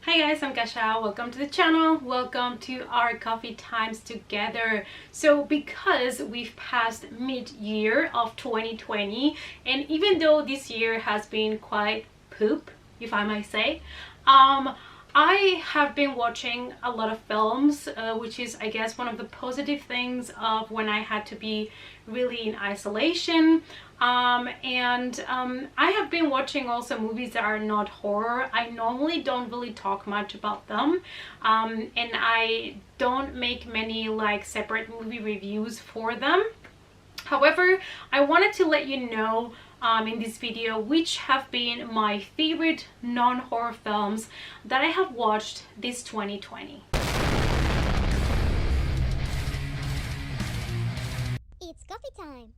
Hi guys, I'm Kasha. Welcome to the channel. Welcome to our coffee times together. So because we've passed mid-year of 2020, and even though this year has been quite poop, if I might say, I have been watching a lot of films, which is, I guess, one of the positive things of when I had to be really in isolation. I have been watching also movies that are not horror. I normally don't really talk much about them, and I don't make many like separate movie reviews for them. However, I wanted to let you know in this video which have been my favorite non-horror films that I have watched this 2020. It's coffee time!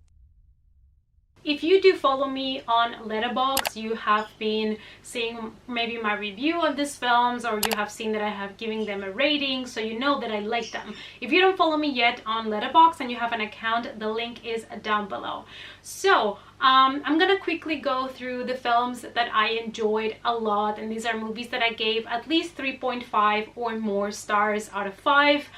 If you do follow me on Letterboxd, you have been seeing maybe my review of these films, or you have seen that I have given them a rating, so you know that I like them. If you don't follow me yet on Letterboxd and you have an account, the link is down below. So I'm gonna quickly go through the films that I enjoyed a lot, and these are movies that I gave at least 3.5 or more stars out of 5.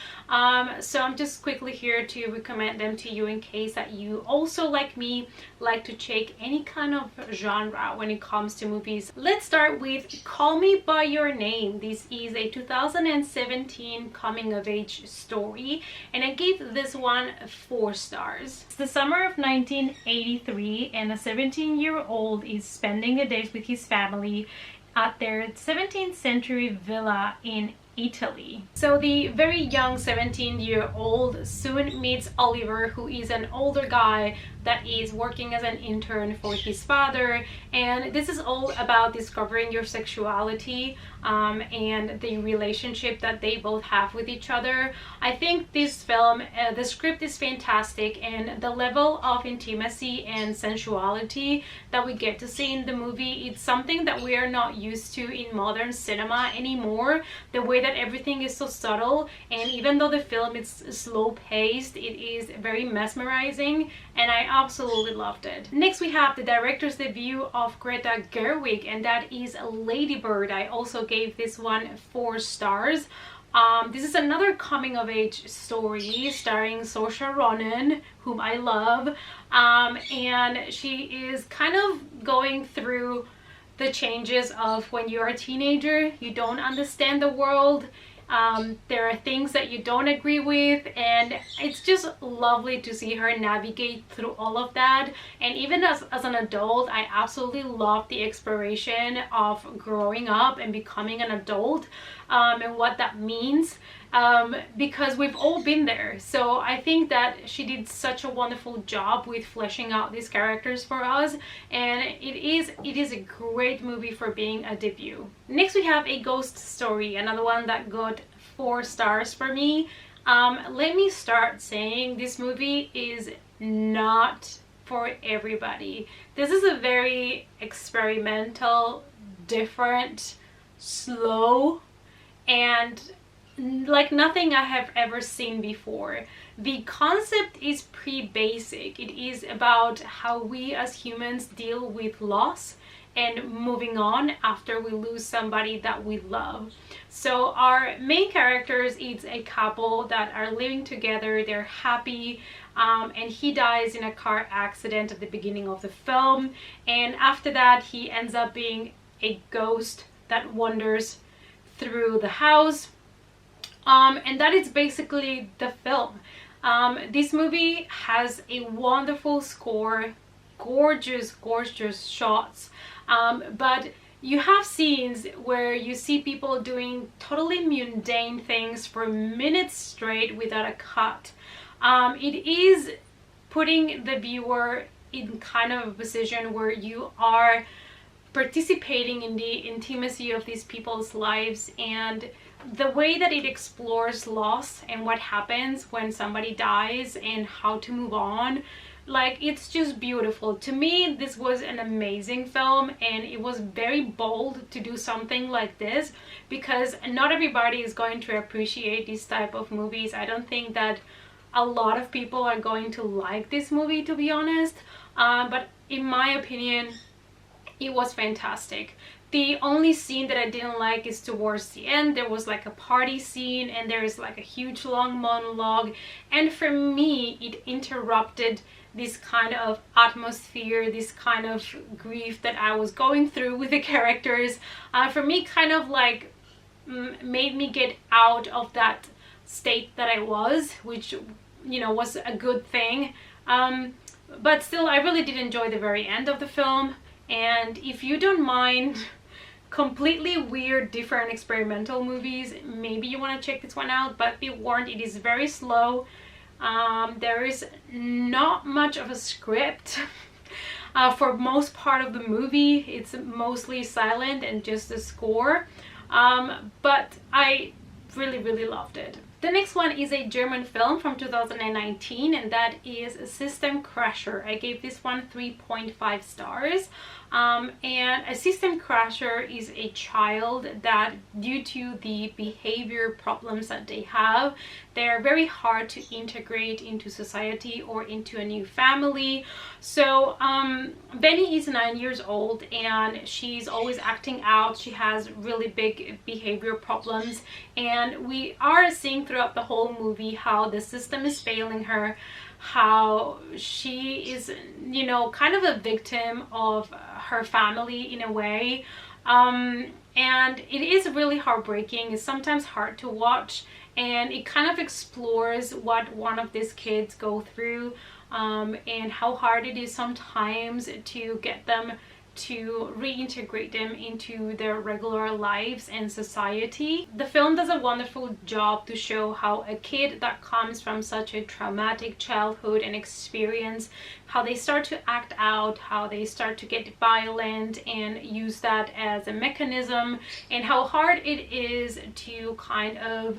So I'm just quickly here to recommend them to you in case that you also, like me, like to check any kind of genre when it comes to movies. Let's start with Call Me By Your Name. This is a 2017 coming of age story, and I gave this one 4 stars. It's the summer of 1983, and a 17-year-old is spending a day with his family at their 17th century villa in Italy. So the very young 17-year-old soon meets Oliver, who is an older guy that is working as an intern for his father, and this is all about discovering your sexuality and the relationship that they both have with each other. I think this film, the script is fantastic, and the level of intimacy and sensuality that we get to see in the movie, it's something that we are not used to in modern cinema anymore. The way that everything is so subtle, and even though the film is slow paced, it is very mesmerizing, and I absolutely loved it. Next we have the director's debut of Greta Gerwig, and that is Ladybird. I also gave this one 4 stars. This is another coming of age story starring Saoirse Ronan, whom I love, and she is kind of going through the changes of when you're a teenager. You don't understand the world. There are things that you don't agree with, and it's just lovely to see her navigate through all of that. And even as an adult, I absolutely love the exploration of growing up and becoming an adult, and what that means, because we've all been there. So I think that she did such a wonderful job with fleshing out these characters for us, and it is a great movie for being a debut. Next we have A Ghost Story, another one that got 4 stars for me. Let me start saying this movie is not for everybody. This is a very experimental, different, slow, and like nothing I have ever seen before. The concept is pretty basic. It is about how we as humans deal with loss and moving on after we lose somebody that we love. So our main characters, it's a couple that are living together, they're happy, and he dies in a car accident at the beginning of the film, and after that he ends up being a ghost that wanders through the house, and that is basically the film. This movie has a wonderful score, gorgeous shots, but you have scenes where you see people doing totally mundane things for minutes straight without a cut. It is putting the viewer in kind of a position where you are participating in the intimacy of these people's lives, and the way that it explores loss and what happens when somebody dies and how to move on. Like, it's just beautiful. To me, this was an amazing film, and it was very bold to do something like this, because not everybody is going to appreciate this type of movies. I don't think that a lot of people are going to like this movie, to be honest, but in my opinion, it was fantastic. The only scene that I didn't like is towards the end. There was like a party scene and there is like a huge long monologue, and for me it interrupted this kind of atmosphere, this kind of grief that I was going through with the characters. For me, kind of like made me get out of that state that I was, which, you know, was a good thing. But still, I really did enjoy the very end of the film. And if you don't mind completely weird, different experimental movies, maybe you want to check this one out, but be warned, it is very slow. There is not much of a script for most part of the movie. It's mostly silent and just the score, but I really loved it. The next one is a German film from 2019, and that is System Crasher. I gave this one 3.5 stars. And a system crasher is a child that, due to the behavior problems that they have, they're very hard to integrate into society or into a new family. So Benny is 9 years old and she's always acting out. She has really big behavior problems, and we are seeing throughout the whole movie how the system is failing her, how she is, you know, kind of a victim of her family in a way. And it is really heartbreaking. It's sometimes hard to watch, and it kind of explores what one of these kids go through, and how hard it is sometimes to get them to reintegrate them into their regular lives and society. The film does a wonderful job to show how a kid that comes from such a traumatic childhood and experience, how they start to act out, how they start to get violent and use that as a mechanism, and how hard it is to kind of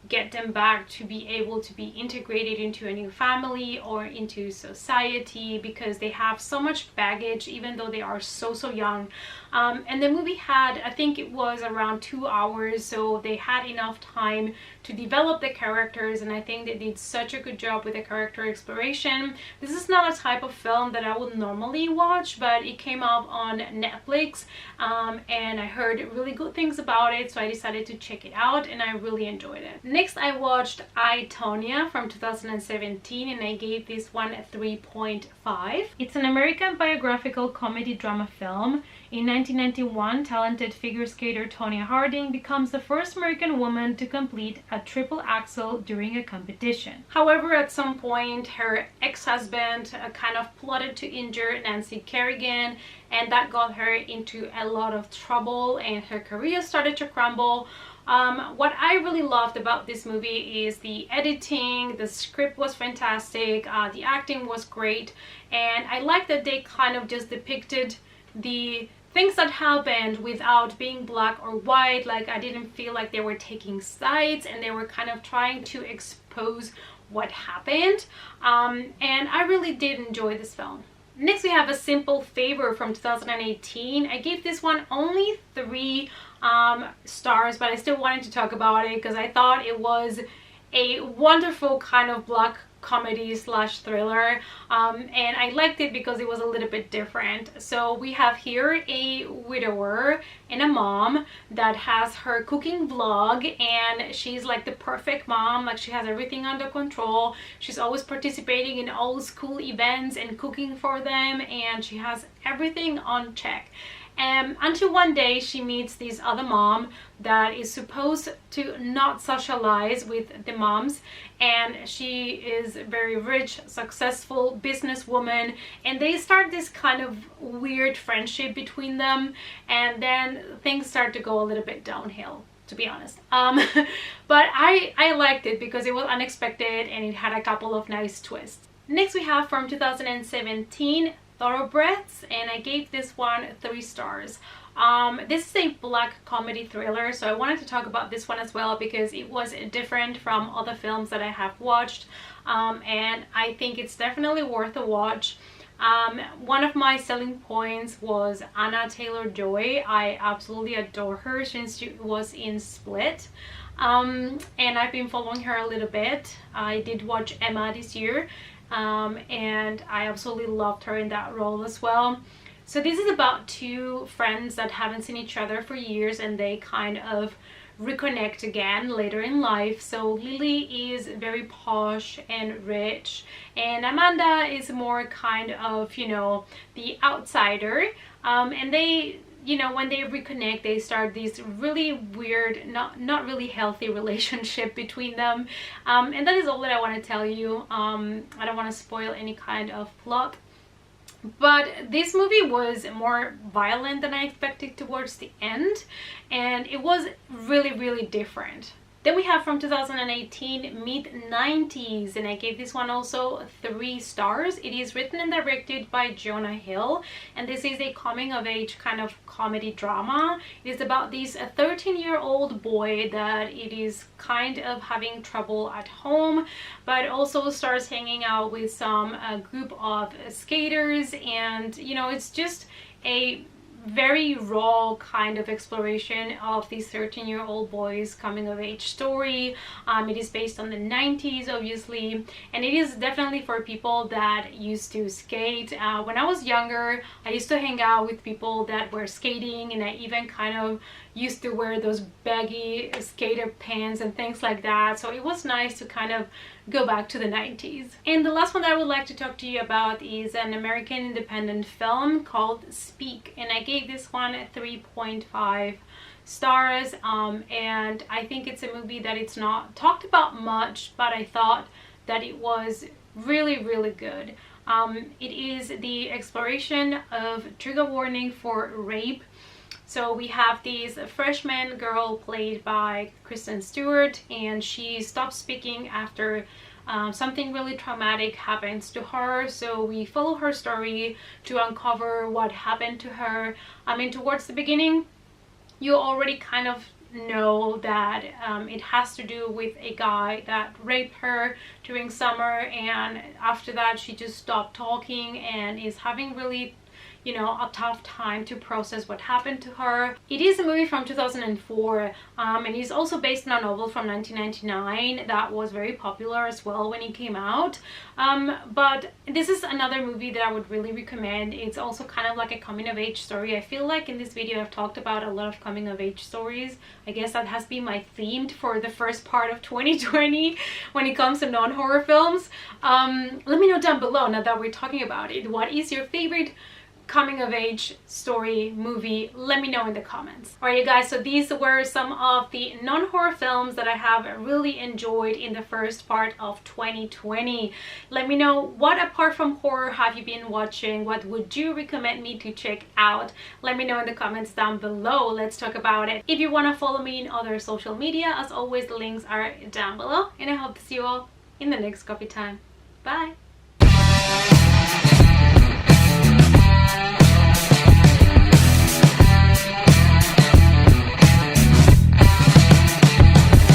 get them back to be able to be integrated into a new family or into society, because they have so much baggage even though they are so young. And the movie had, I think it was around 2 hours, so they had enough time to develop the characters, and I think they did such a good job with the character exploration. This is not a type of film that I would normally watch, but it came out on Netflix, and I heard really good things about it, so I decided to check it out, and I really enjoyed it. Next, I watched I, Tonya from 2017, and I gave this one a 3.5. It's an American biographical comedy drama film. In 1991, talented figure skater Tonya Harding becomes the first American woman to complete a triple axel during a competition. However, at some point, her ex-husband kind of plotted to injure Nancy Kerrigan, and that got her into a lot of trouble, and her career started to crumble. What I really loved about this movie is the editing. The script was fantastic, the acting was great, and I like that they kind of just depicted the things that happened without being black or white. Like, I didn't feel like they were taking sides, and they were kind of trying to expose what happened, and I really did enjoy this film. Next, we have A Simple Favor from 2018. I gave this one only 3 stars, but I still wanted to talk about it because I thought it was a wonderful kind of black comedy slash thriller, and I liked it because it was a little bit different. So we have here a widower and a mom that has her cooking vlog, and she's like the perfect mom. Like, she has everything under control. She's always participating in all school events and cooking for them, and she has everything on check. Until one day she meets this other mom that is supposed to not socialize with the moms, and she is a very rich, successful businesswoman, and they start this kind of weird friendship between them, and then things start to go a little bit downhill, to be honest. But I liked it because it was unexpected and it had a couple of nice twists. Next, we have from 2017 Thoroughbreds, and I gave this one 3 stars. This is a black comedy thriller, so I wanted to talk about this one as well because it was different from other films that I have watched, and I think it's definitely worth a watch. One of my selling points was Anna Taylor-Joy. I absolutely adore her since she was in Split, and I've been following her a little bit. I did watch Emma this year, and I absolutely loved her in that role as well. So this is about two friends that haven't seen each other for years, and they kind of reconnect again later in life. So Lily is very posh and rich, and Amanda is more kind of, you know, the outsider. And they, you know, when they reconnect, they start this really weird, not really healthy relationship between them. And that is all that I want to tell you. I don't want to spoil any kind of plot. But this movie was more violent than I expected towards the end, and it was really different. Then we have from 2018, Mid-90s, and I gave this one also 3 stars. It is written and directed by Jonah Hill, and this is a coming-of-age kind of comedy drama. It is about this 13-year-old boy that it is kind of having trouble at home, but also starts hanging out with some group of skaters, and you know, it's just a very raw kind of exploration of this 13-year-old boy's coming of age story. It is based on the 90s, obviously, and it is definitely for people that used to skate. When I was younger, I used to hang out with people that were skating, and I even kind of used to wear those baggy skater pants and things like that. So it was nice to kind of go back to the 90s. And the last one that I would like to talk to you about is an American independent film called Speak, and I gave this one 3.5 stars. And I think it's a movie that it's not talked about much, but I thought that it was really good. It is the exploration of trigger warning for rape. So we have this freshman girl played by Kristen Stewart, and she stops speaking after something really traumatic happens to her. So we follow her story to uncover what happened to her. I mean, towards the beginning, you already kind of know that it has to do with a guy that raped her during summer, and after that she just stopped talking and is having really, you know, a tough time to process what happened to her. It is a movie from 2004, and it's also based on a novel from 1999 that was very popular as well when it came out. But this is another movie that I would really recommend. It's also kind of like a coming-of-age story. I feel like in this video I've talked about a lot of coming-of-age stories. I guess that has been my theme for the first part of 2020 when it comes to non-horror films. Let me know down below, now that we're talking about it, what is your favorite coming of age story movie? Let me know in the comments. Alright you guys, so these were some of the non-horror films that I have really enjoyed in the first part of 2020. Let me know, what apart from horror have you been watching? What would you recommend me to check out? Let me know in the comments down below. Let's talk about it. If you want to follow me in other social media, as always, the links are down below, and I hope to see you all in the next coffee time. Bye!